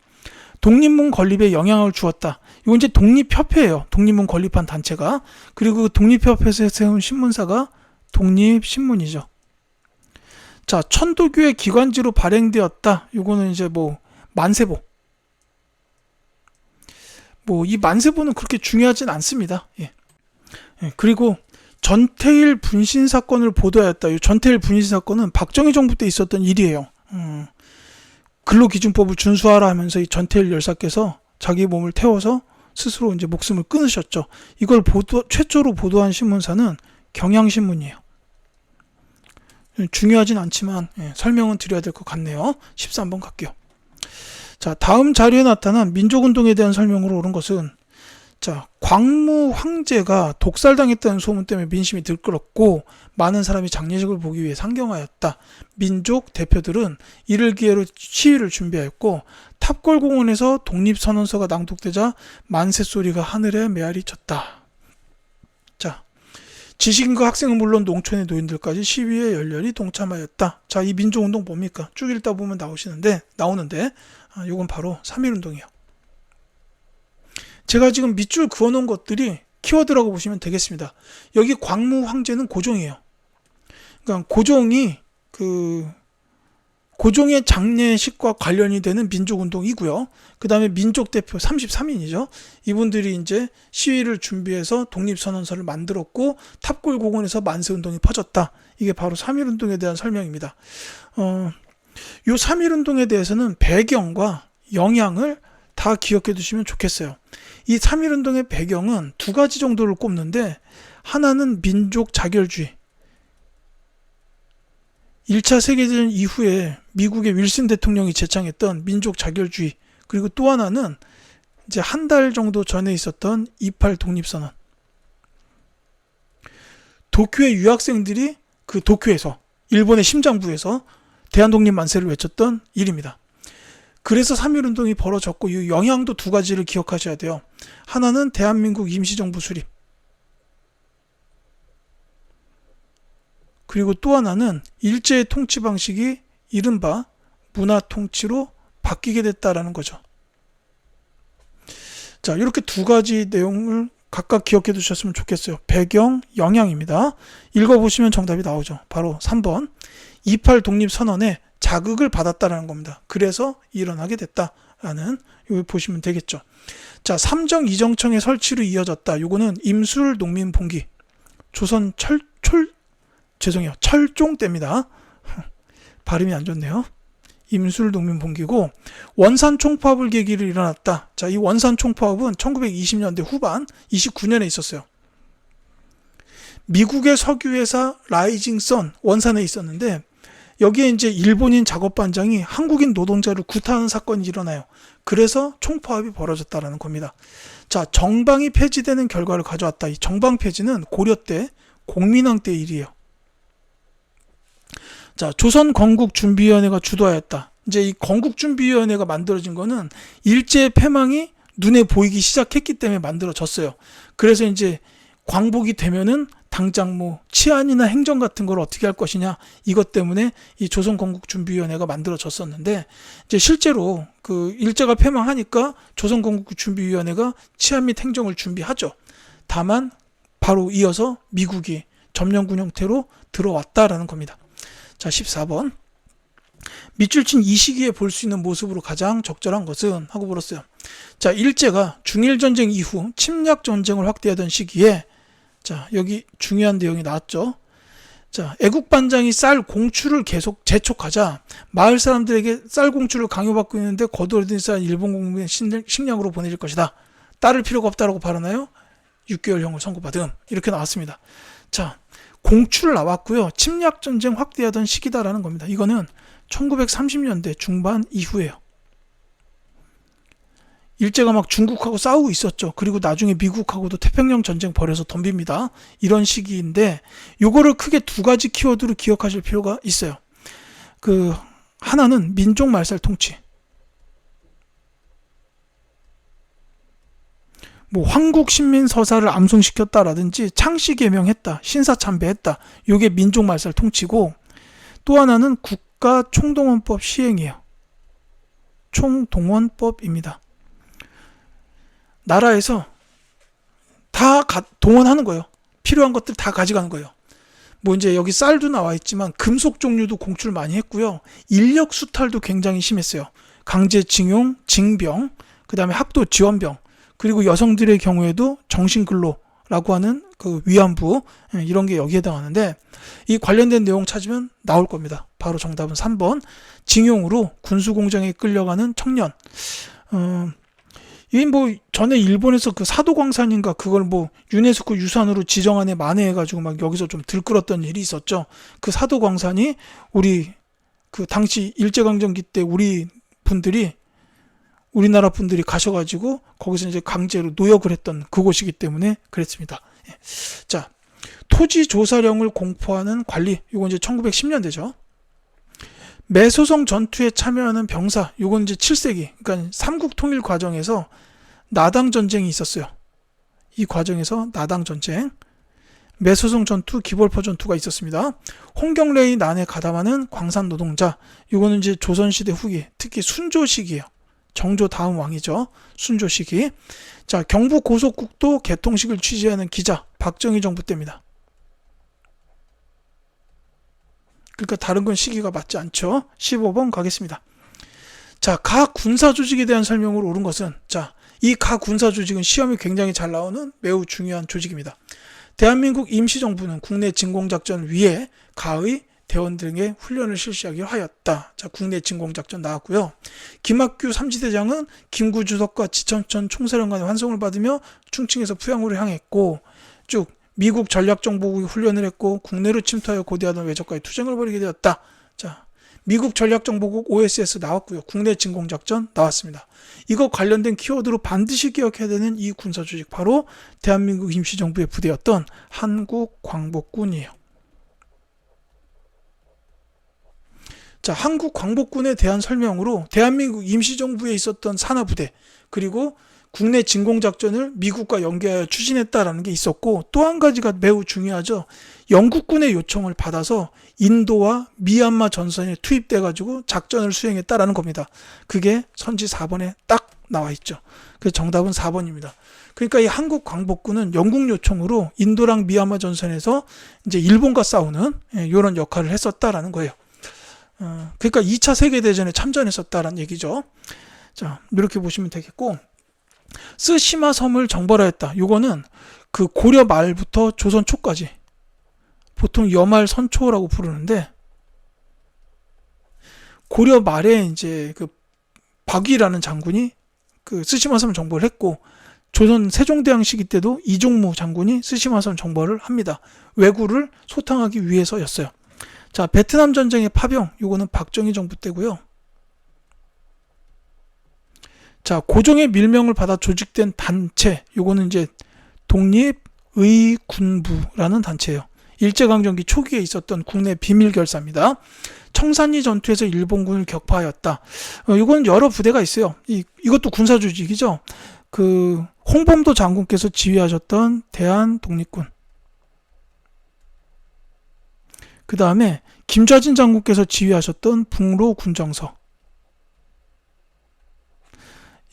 독립문 건립에 영향을 주었다. 이건 이제 독립협회예요. 독립문 건립한 단체가. 그리고 그 독립협회에서 세운 신문사가 독립신문이죠. 자, 천도교의 기관지로 발행되었다. 이거는 이제 만세보. 이 만세보는 그렇게 중요하진 않습니다. 예. 그리고 전태일 분신 사건을 보도하였다. 이 전태일 분신 사건은 박정희 정부 때 있었던 일이에요. 근로기준법을 준수하라 하면서 이 전태일 열사께서 자기 몸을 태워서 스스로 이제 목숨을 끊으셨죠. 이걸 최초로 보도한 신문사는 경향신문이에요. 중요하진 않지만 설명은 드려야 될 것 같네요. 13번 갈게요. 자, 다음 자료에 나타난 민족운동에 대한 설명으로 옳은 것은, 자, 광무 황제가 독살당했다는 소문 때문에 민심이 들끓었고 많은 사람이 장례식을 보기 위해 상경하였다. 민족 대표들은 이를 기회로 시위를 준비하였고 탑골공원에서 독립선언서가 낭독되자 만세소리가 하늘에 메아리 쳤다. 자, 지식인과 학생은 물론 농촌의 노인들까지 시위에 열렬히 동참하였다. 자, 이 민족운동 뭡니까? 쭉 읽다 보면 나오는데 이건 바로 3.1운동이에요. 제가 지금 밑줄 그어놓은 것들이 키워드라고 보시면 되겠습니다. 여기 광무 황제는 고종이에요. 그러니까 고종의 장례식과 관련이 되는 민족운동이고요. 그 다음에 민족대표 33인이죠. 이분들이 이제 시위를 준비해서 독립선언서를 만들었고 탑골공원에서 만세운동이 퍼졌다. 이게 바로 3.1운동에 대한 설명입니다. 요 3.1운동에 대해서는 배경과 영향을 다 기억해 두시면 좋겠어요. 이 3.1운동의 배경은 두 가지 정도를 꼽는데, 하나는 민족 자결주의. 1차 세계대전 이후에 미국의 윌슨 대통령이 제창했던 민족 자결주의, 그리고 또 하나는 이제 한 달 정도 전에 있었던 28 독립선언. 도쿄의 유학생들이 그 도쿄에서, 일본의 심장부에서 대한독립 만세를 외쳤던 일입니다. 그래서 3.1운동이 벌어졌고, 이 영향도 두 가지를 기억하셔야 돼요. 하나는 대한민국 임시정부 수립, 그리고 또 하나는 일제의 통치 방식이 이른바 문화통치로 바뀌게 됐다라는 거죠. 자, 이렇게 두 가지 내용을 각각 기억해 두셨으면 좋겠어요. 배경, 영향입니다. 읽어보시면 정답이 나오죠. 바로 3번. 28 독립선언에 자극을 받았다라는 겁니다. 그래서 일어나게 됐다라는, 이거 보시면 되겠죠. 자, 삼정 이정청의 설치로 이어졌다. 요거는 임술 농민봉기, 조선 철종 때입니다. 발음이 안 좋네요. 임술 농민봉기고, 원산 총파업을 계기로 일어났다. 자, 이 원산 총파업은 1920년대 후반 29년에 있었어요. 미국의 석유회사 라이징선 원산에 있었는데, 여기에 이제 일본인 작업반장이 한국인 노동자를 구타하는 사건이 일어나요. 그래서 총파업이 벌어졌다는 겁니다. 자, 정방이 폐지되는 결과를 가져왔다. 이 정방 폐지는 고려 때 공민왕 때 일이에요. 자, 조선건국준비위원회가 주도하였다. 이제 이 건국준비위원회가 만들어진 거는 일제의 패망이 눈에 보이기 시작했기 때문에 만들어졌어요. 그래서 이제 광복이 되면은 당장 뭐 치안이나 행정 같은 걸 어떻게 할 것이냐, 이것 때문에 이 조선건국준비위원회가 만들어졌었는데, 이제 실제로 그 일제가 패망하니까 조선건국준비위원회가 치안 및 행정을 준비하죠. 다만 바로 이어서 미국이 점령군 형태로 들어왔다라는 겁니다. 자, 14번. 밑줄 친 이 시기에 볼 수 있는 모습으로 가장 적절한 것은? 하고 물었어요. 자, 일제가 중일전쟁 이후 침략전쟁을 확대하던 시기에, 자, 여기 중요한 내용이 나왔죠. 자, 애국반장이 쌀 공출을 계속 재촉하자 마을 사람들에게 쌀 공출을 강요받고 있는데 거두어진 쌀 일본 국민의 식량으로 보내질 것이다. 따를 필요가 없다라고 발언하여 6개월형을 선고받음. 이렇게 나왔습니다. 자, 공출 나왔고요. 침략전쟁 확대하던 시기다라는 겁니다. 이거는 1930년대 중반 이후에요. 일제가 막 중국하고 싸우고 있었죠. 그리고 나중에 미국하고도 태평양 전쟁 벌여서 덤빕니다. 이런 시기인데, 요거를 크게 두 가지 키워드로 기억하실 필요가 있어요. 그 하나는 민족 말살 통치. 뭐 황국 신민 서사를 암송시켰다라든지 창씨 개명했다, 신사 참배했다. 요게 민족 말살 통치고, 또 하나는 국가 총동원법 시행이에요. 총동원법입니다. 나라에서 다 동원하는 거예요. 필요한 것들 다 가져가는 거예요. 뭐 이제 여기 쌀도 나와 있지만 금속 종류도 공출 많이 했고요. 인력 수탈도 굉장히 심했어요. 강제징용, 징병, 그 다음에 학도 지원병, 그리고 여성들의 경우에도 정신근로라고 하는 그 위안부, 이런 게 여기에 해당하는데, 이 관련된 내용 찾으면 나올 겁니다. 바로 정답은 3번. 징용으로 군수공장에 끌려가는 청년. 이 뭐 전에 일본에서 그 사도광산인가 그걸 뭐 유네스코 유산으로 지정안에 만회해가지고 막 여기서 좀 들끓었던 일이 있었죠. 그 사도광산이 우리 그 당시 일제강점기 때 우리나라 분들이 가셔가지고 거기서 이제 강제로 노역을 했던 그곳이기 때문에 그랬습니다. 자, 토지조사령을 공포하는 관리. 요건 이제 1910년대죠. 매소성 전투에 참여하는 병사. 요건 이제 7세기. 그러니까 삼국 통일 과정에서 나당 전쟁이 있었어요. 이 과정에서 나당 전쟁, 매소성 전투, 기벌포 전투가 있었습니다. 홍경래의 난에 가담하는 광산 노동자. 요거는 이제 조선시대 후기, 특히 순조 시기예요. 정조 다음 왕이죠. 순조 시기. 자, 경부 고속국도 개통식을 취재하는 기자, 박정희 정부 때입니다. 그러니까 다른 건 시기가 맞지 않죠. 15번 가겠습니다. 자, 가 군사 조직에 대한 설명으로 옳은 것은? 자, 이 가 군사 조직은 시험이 굉장히 잘 나오는 매우 중요한 조직입니다. 대한민국 임시정부는 국내 진공작전을 위해 가의 대원 등의 훈련을 실시하기로 하였다. 자, 국내 진공작전 나왔고요. 김학규 삼지대장은 김구 주석과 지천천 총사령관의 환송을 받으며 충칭에서 부양으로 향했고, 쭉 미국 전략정보국이 훈련을 했고 국내로 침투하여 고대하던 외적과의 투쟁을 벌이게 되었다. 자, 미국 전략정보국 OSS 나왔고요. 국내 진공작전 나왔습니다. 이거 관련된 키워드로 반드시 기억해야 되는 이 군사조직, 바로 대한민국 임시정부의 부대였던 한국광복군이에요. 자, 한국광복군에 대한 설명으로 대한민국 임시정부에 있었던 산하부대, 그리고 국내 진공작전을 미국과 연계하여 추진했다라는 게 있었고, 또 한 가지가 매우 중요하죠. 영국군의 요청을 받아서 인도와 미얀마 전선에 투입돼가지고 작전을 수행했다라는 겁니다. 그게 선지 4번에 딱 나와 있죠. 그래서 정답은 4번입니다. 그러니까 이 한국광복군은 영국 요청으로 인도랑 미얀마 전선에서 이제 일본과 싸우는 이런 역할을 했었다라는 거예요. 그러니까 2차 세계대전에 참전했었다라는 얘기죠. 자, 이렇게 보시면 되겠고, 쓰시마 섬을 정벌하였다. 요거는 그 고려 말부터 조선 초까지, 보통 여말 선초라고 부르는데, 고려 말에 이제 그 박위라는 장군이 그 쓰시마 섬 정벌을 했고, 조선 세종대왕 시기 때도 이종무 장군이 쓰시마 섬 정벌을 합니다. 왜구를 소탕하기 위해서였어요. 자, 베트남 전쟁의 파병, 요거는 박정희 정부 때고요. 자, 고종의 밀명을 받아 조직된 단체, 요거는 이제 독립의군부라는 단체예요. 일제강점기 초기에 있었던 국내 비밀결사입니다. 청산리 전투에서 일본군을 격파하였다. 이건 여러 부대가 있어요. 이것도 군사조직이죠. 그 홍범도 장군께서 지휘하셨던 대한독립군. 그 다음에 김좌진 장군께서 지휘하셨던 북로군정서.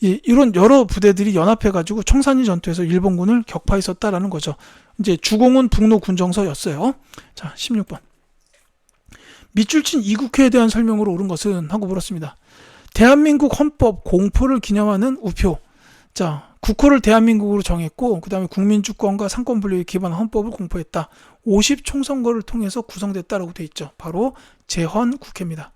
이런 여러 부대들이 연합해가지고 청산리 전투에서 일본군을 격파했었다라는 거죠. 이제 주공은 북로군정서였어요. 자, 16번. 밑줄 친 이국회에 대한 설명으로 옳은 것은 하고 물었습니다. 대한민국 헌법 공포를 기념하는 우표. 자, 국호를 대한민국으로 정했고, 그 다음에 국민주권과 상권분립에 기반한 헌법을 공포했다. 50 총선거를 통해서 구성됐다라고 돼 있죠. 바로 제헌국회입니다.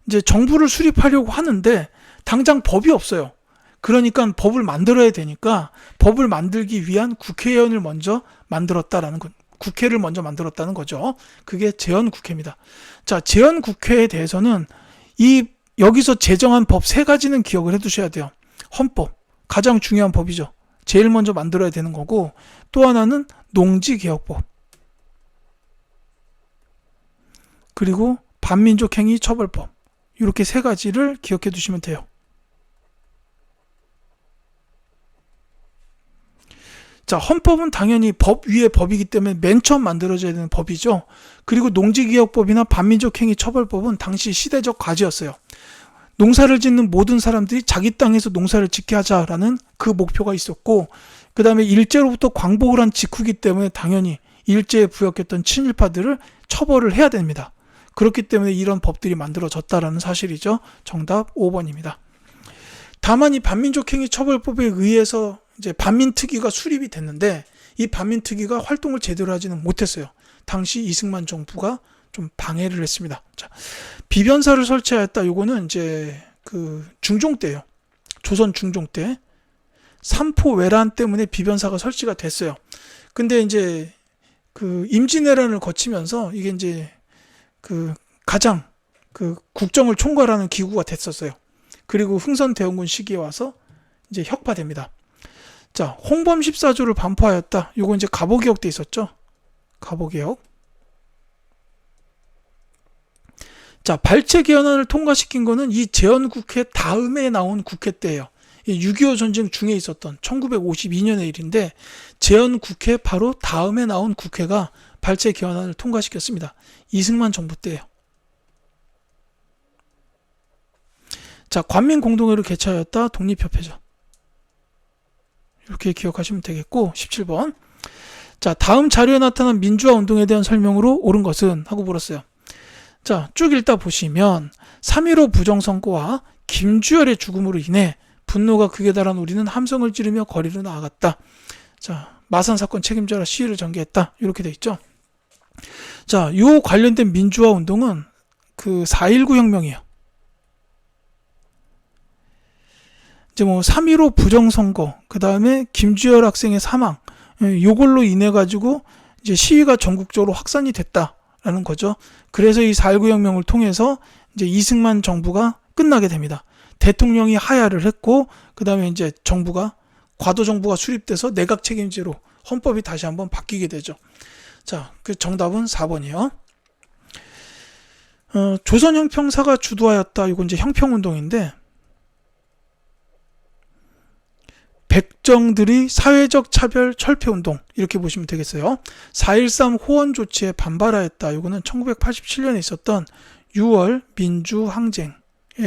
이제 정부를 수립하려고 하는데 당장 법이 없어요. 그러니까 법을 만들어야 되니까 법을 만들기 위한 국회의원을 먼저 만들었다라는 것. 국회를 먼저 만들었다는 거죠. 그게 제헌국회입니다. 자, 제헌국회에 대해서는 여기서 제정한 법 3가지는 기억을 해두셔야 돼요. 헌법, 가장 중요한 법이죠. 제일 먼저 만들어야 되는 거고, 또 하나는 농지개혁법, 그리고 반민족행위처벌법, 이렇게 3가지를 기억해 두시면 돼요. 자, 헌법은 당연히 법 위에 법이기 때문에 맨 처음 만들어져야 되는 법이죠. 그리고 농지개혁법이나 반민족행위처벌법은 당시 시대적 과제였어요. 농사를 짓는 모든 사람들이 자기 땅에서 농사를 짓게 하자라는 그 목표가 있었고, 그 다음에 일제로부터 광복을 한 직후이기 때문에 당연히 일제에 부역했던 친일파들을 처벌을 해야 됩니다. 그렇기 때문에 이런 법들이 만들어졌다라는 사실이죠. 정답 5번입니다. 다만 이 반민족행위처벌법에 의해서 이제 반민특위가 수립이 됐는데, 이 반민특위가 활동을 제대로 하지는 못했어요. 당시 이승만 정부가 좀 방해를 했습니다. 자, 비변사를 설치하였다. 요거는 이제 그 중종 때예요. 조선 중종 때 삼포 외란 때문에 비변사가 설치가 됐어요. 근데 이제 그 임진왜란을 거치면서 이게 이제 그 가장 그 국정을 총괄하는 기구가 됐었어요. 그리고 흥선대원군 시기에 와서 이제 혁파됩니다. 자, 홍범 14조를 반포하였다. 요거 이제 갑오개혁 때 있었죠. 갑오개혁. 자, 발췌 개헌안을 통과시킨 거는 이 제헌국회 다음에 나온 국회 때예요. 6.25 전쟁 중에 있었던 1952년의 일인데, 제헌국회 바로 다음에 나온 국회가 발췌 개헌안을 통과시켰습니다. 이승만 정부 때예요. 자, 관민공동회를 개최하였다. 독립협회죠. 이렇게 기억하시면 되겠고, 17번. 자, 다음 자료에 나타난 민주화 운동에 대한 설명으로 옳은 것은 하고 물었어요. 자, 쭉 읽다 보시면 3.15 부정선거와 김주열의 죽음으로 인해 분노가 극에 달한 우리는 함성을 지르며 거리로 나아갔다. 자, 마산 사건 책임져라 시위를 전개했다. 이렇게 돼 있죠. 자, 요 관련된 민주화 운동은 그 4.19 혁명이에요. 이제 뭐 3.15 부정선거, 그 다음에 김주열 학생의 사망, 요걸로 인해 가지고 이제 시위가 전국적으로 확산이 됐다라는 거죠. 그래서 이 4.19 혁명을 통해서 이제 이승만 정부가 끝나게 됩니다. 대통령이 하야를 했고, 그 다음에 이제 정부가 과도 정부가 수립돼서 내각 책임제로 헌법이 다시 한번 바뀌게 되죠. 자, 그 정답은 4번이에요. 조선 형평사가 주도하였다. 이건 이제 형평운동인데, 백정들의 사회적 차별 철폐운동, 이렇게 보시면 되겠어요. 4.13 호원 조치에 반발하였다. 이거는 1987년에 있었던 6월 민주항쟁에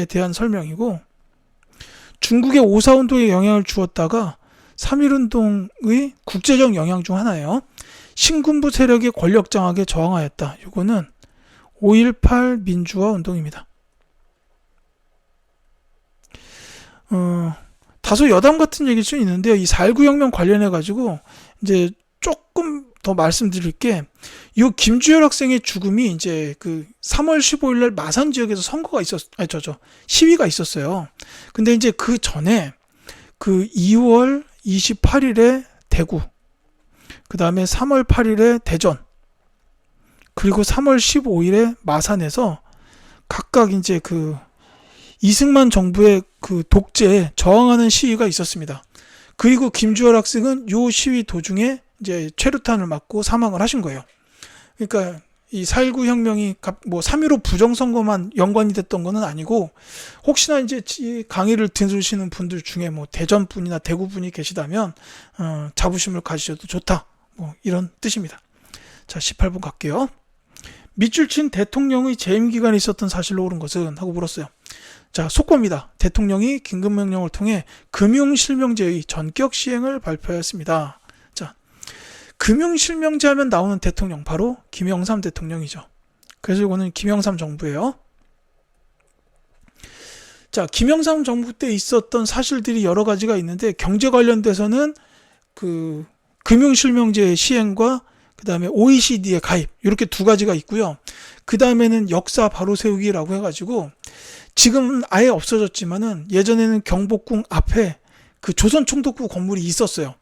대한 설명이고, 중국의 5.4운동에 영향을 주었다가 3.1운동의 국제적 영향 중 하나예요. 신군부 세력의 권력 장악에 저항하였다. 이거는 5.18 민주화 운동입니다. 다소 여담 같은 얘기일 수 있는데요. 이 4.19 혁명 관련해 가지고 이제 조금 더 말씀드릴 게, 이 김주열 학생의 죽음이 이제 그 3월 15일 날 마산 지역에서 시위가 있었어요. 근데 이제 그 전에 그 2월 28일에 대구, 그 다음에 3월 8일에 대전, 그리고 3월 15일에 마산에서 각각 이제 그 이승만 정부의 그 독재에 저항하는 시위가 있었습니다. 그리고 김주열 학생은 요 시위 도중에 이제 최루탄을 맞고 사망을 하신 거예요. 그러니까 이 4.19 혁명이 뭐 3.15 부정선거만 연관이 됐던 거는 아니고, 혹시나 이제 이 강의를 들으시는 분들 중에 뭐 대전 분이나 대구 분이 계시다면 자부심을 가지셔도 좋다, 뭐 이런 뜻입니다. 자, 18번 갈게요. 밑줄 친 대통령의 재임 기간에 있었던 사실로 옳은 것은? 하고 물었어요. 자, 속보입니다. 대통령이 긴급명령을 통해 금융실명제의 전격 시행을 발표하였습니다. 자, 금융실명제 하면 나오는 대통령, 바로 김영삼 대통령이죠. 그래서 이거는 김영삼 정부예요. 자, 김영삼 정부 때 있었던 사실들이 여러 가지가 있는데, 경제 관련돼서는 그 금융실명제 시행과 그 다음에 OECD에 가입, 이렇게 두 가지가 있고요. 그 다음에는 역사 바로 세우기라고 해가지고, 지금은 아예 없어졌지만은 예전에는 경복궁 앞에 그 조선총독부 건물이 있었어요.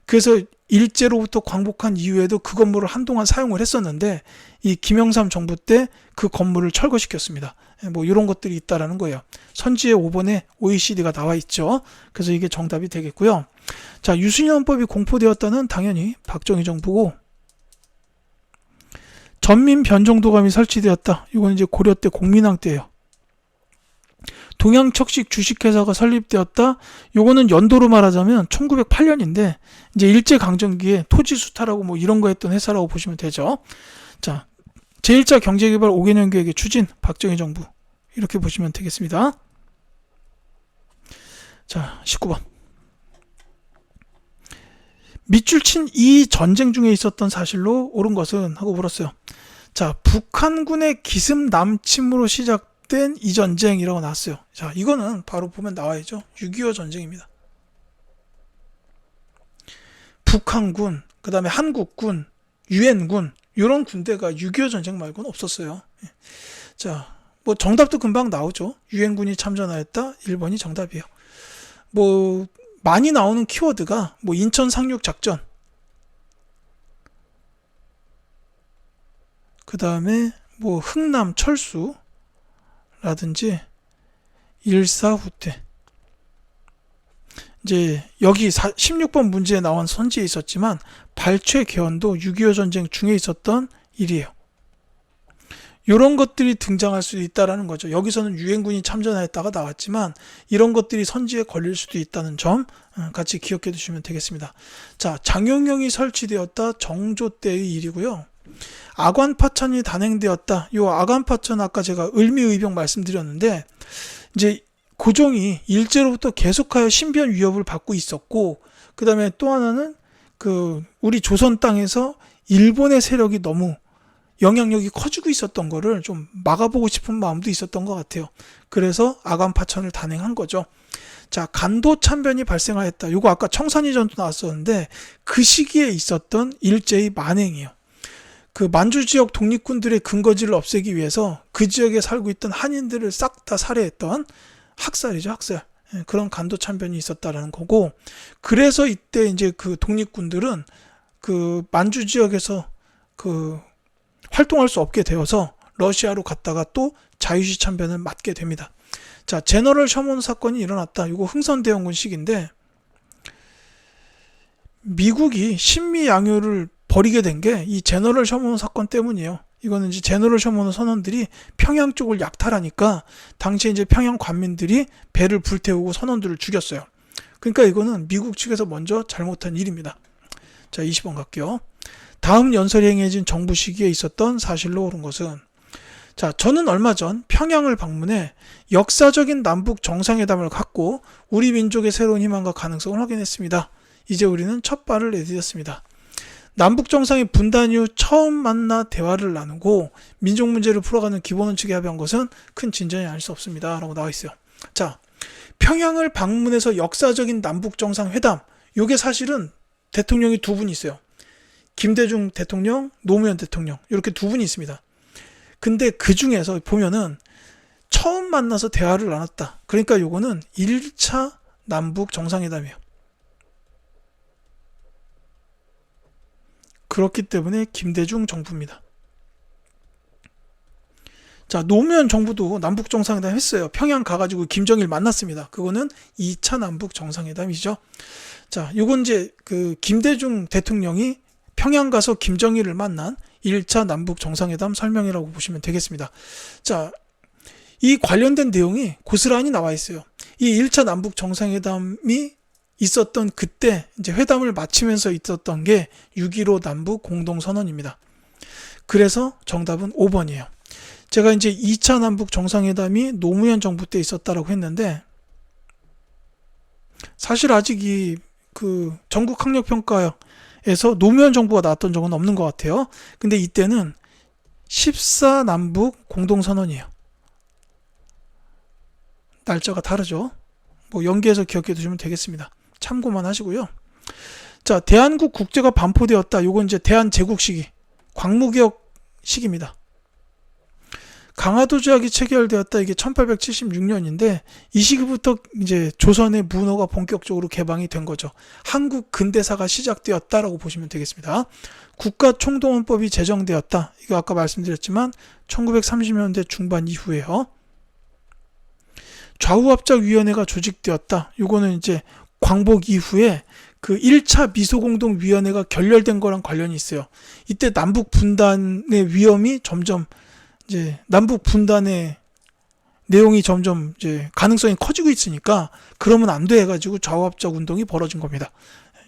그래서 일제로부터 광복한 이후에도 그 건물을 한동안 사용을 했었는데, 이 김영삼 정부 때 그 건물을 철거시켰습니다. 뭐 이런 것들이 있다라는 거예요. 선지의 5번에 OECD가 나와 있죠. 그래서 이게 정답이 되겠고요. 자, 유신헌법이 공포되었다는 당연히 박정희 정부고, 전민 변정도감이 설치되었다. 이건 이제 고려 때 공민왕 때예요. 동양척식 주식회사가 설립되었다. 요거는 연도로 말하자면 1908년인데 이제 일제강점기에 토지수탈하고 뭐 이런 거 했던 회사라고 보시면 되죠. 자, 제1차 경제개발 5개년 계획의 추진, 박정희 정부, 이렇게 보시면 되겠습니다. 자, 19번. 밑줄 친 이 전쟁 중에 있었던 사실로 옳은 것은? 하고 물었어요. 자, 북한군의 기습 남침으로 시작된 이 전쟁이라고 나왔어요. 자, 이거는 바로 보면 나와야죠. 6.25 전쟁입니다. 북한군, 그 다음에 한국군, 유엔군, 이런 군대가 6.25 전쟁 말고는 없었어요. 자, 뭐 정답도 금방 나오죠. 유엔군이 참전하였다. 1번이 정답이에요. 뭐 많이 나오는 키워드가 뭐 인천 상륙 작전, 그 다음에 뭐 흥남 철수라든지 일사후퇴. 이제 여기 16번 문제에 나온 선지에 있었지만 발췌 개헌도 6.25 전쟁 중에 있었던 일이에요. 이런 것들이 등장할 수 있다는 거죠. 여기서는 유엔군이 참전하였다가 나왔지만 이런 것들이 선지에 걸릴 수도 있다는 점 같이 기억해 두시면 되겠습니다. 자, 장용영이 설치되었다. 정조 때의 일이고요. 아관파천이 단행되었다. 이 아관파천 아까 제가 을미의병 말씀드렸는데, 이제 고종이 일제로부터 계속하여 신변 위협을 받고 있었고, 그 다음에 또 하나는 그 우리 조선 땅에서 일본의 세력이 너무 영향력이 커지고 있었던 거를 좀 막아보고 싶은 마음도 있었던 것 같아요. 그래서 아관파천을 단행한 거죠. 자, 간도 참변이 발생하였다. 이거 아까 청산이전도 나왔었는데 그 시기에 있었던 일제의 만행이에요. 그 만주 지역 독립군들의 근거지를 없애기 위해서 그 지역에 살고 있던 한인들을 싹 다 살해했던 학살이죠, 학살. 그런 간도 참변이 있었다라는 거고, 그래서 이때 이제 그 독립군들은 그 만주 지역에서 그 활동할 수 없게 되어서 러시아로 갔다가 또 자유시 참변을 맞게 됩니다. 자, 제너럴 셔먼 사건이 일어났다. 이거 흥선대원군 시기인데, 미국이 신미 양요를 버리게 된 게 이 제너럴 셔먼 사건 때문이에요. 이거는 이제 제너럴 셔먼 선원들이 평양 쪽을 약탈하니까 당시에 이제 평양 관민들이 배를 불태우고 선원들을 죽였어요. 그러니까 이거는 미국 측에서 먼저 잘못한 일입니다. 자, 20번 갈게요. 다음 연설이 행해진 정부 시기에 있었던 사실로 옳은 것은, 자, 저는 얼마 전 평양을 방문해 역사적인 남북 정상회담을 갖고 우리 민족의 새로운 희망과 가능성을 확인했습니다. 이제 우리는 첫 발을 내디뎠습니다. 남북 정상이 분단 이후 처음 만나 대화를 나누고 민족 문제를 풀어가는 기본 원칙에 합의한 것은 큰 진전이 아닐 수 없습니다. 라고 나와 있어요. 자, 평양을 방문해서 역사적인 남북 정상회담, 요게 사실은 대통령이 두 분 있어요. 김대중 대통령, 노무현 대통령, 이렇게 두 분이 있습니다. 근데 그 중에서 보면은 처음 만나서 대화를 나눴다. 그러니까 요거는 1차 남북 정상회담이에요. 그렇기 때문에 김대중 정부입니다. 자, 노무현 정부도 남북 정상회담 했어요. 평양 가가지고 김정일 만났습니다. 그거는 2차 남북 정상회담이죠. 자, 요건 이제 그 김대중 대통령이 평양 가서 김정일을 만난 1차 남북 정상회담 설명이라고 보시면 되겠습니다. 자, 이 관련된 내용이 고스란히 나와 있어요. 이 1차 남북 정상회담이 있었던 그때 이제 회담을 마치면서 있었던 게 6.15 남북 공동선언입니다. 그래서 정답은 5번이에요. 제가 이제 2차 남북 정상회담이 노무현 정부 때 있었다라고 했는데, 사실 아직 이 그 전국 학력평가에서 노무현 정부가 나왔던 적은 없는 것 같아요. 근데 이때는 14 남북 공동선언이에요. 날짜가 다르죠. 뭐 연계해서 기억해 두시면 되겠습니다. 참고만 하시고요. 자, 대한국 국제가 반포되었다. 요건 이제 대한제국 시기, 광무개혁 시기입니다. 강화도 조약이 체결되었다. 이게 1876년인데 이 시기부터 이제 조선의 문호가 본격적으로 개방이 된 거죠. 한국 근대사가 시작되었다라고 보시면 되겠습니다. 국가총동원법이 제정되었다. 이거 아까 말씀드렸지만 1930년대 중반 이후에요. 좌우합작위원회가 조직되었다. 요거는 이제 광복 이후에 그 1차 미소공동위원회가 결렬된 거랑 관련이 있어요. 이때 남북 분단의 위험이 점점 이제 남북 분단의 내용이 점점 이제 가능성이 커지고 있으니까 그러면 안 돼 해가지고 좌우합작 운동이 벌어진 겁니다.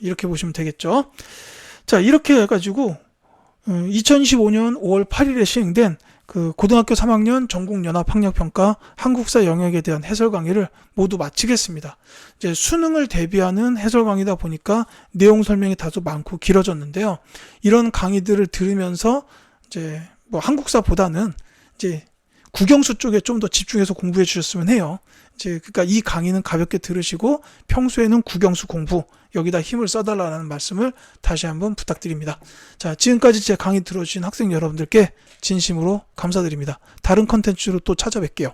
이렇게 보시면 되겠죠. 자, 이렇게 해가지고 2025년 5월 8일에 시행된 그 고등학교 3학년 전국연합학력평가 한국사 영역에 대한 해설 강의를 모두 마치겠습니다. 이제 수능을 대비하는 해설 강의다 보니까 내용 설명이 다소 많고 길어졌는데요. 이런 강의들을 들으면서 이제 뭐 한국사보다는 이제 국영수 쪽에 좀 더 집중해서 공부해 주셨으면 해요. 이제 그러니까 이 강의는 가볍게 들으시고 평소에는 국영수 공부 여기다 힘을 써달라는 말씀을 다시 한번 부탁드립니다. 자, 지금까지 제 강의 들어주신 학생 여러분들께 진심으로 감사드립니다. 다른 컨텐츠로 또 찾아뵐게요.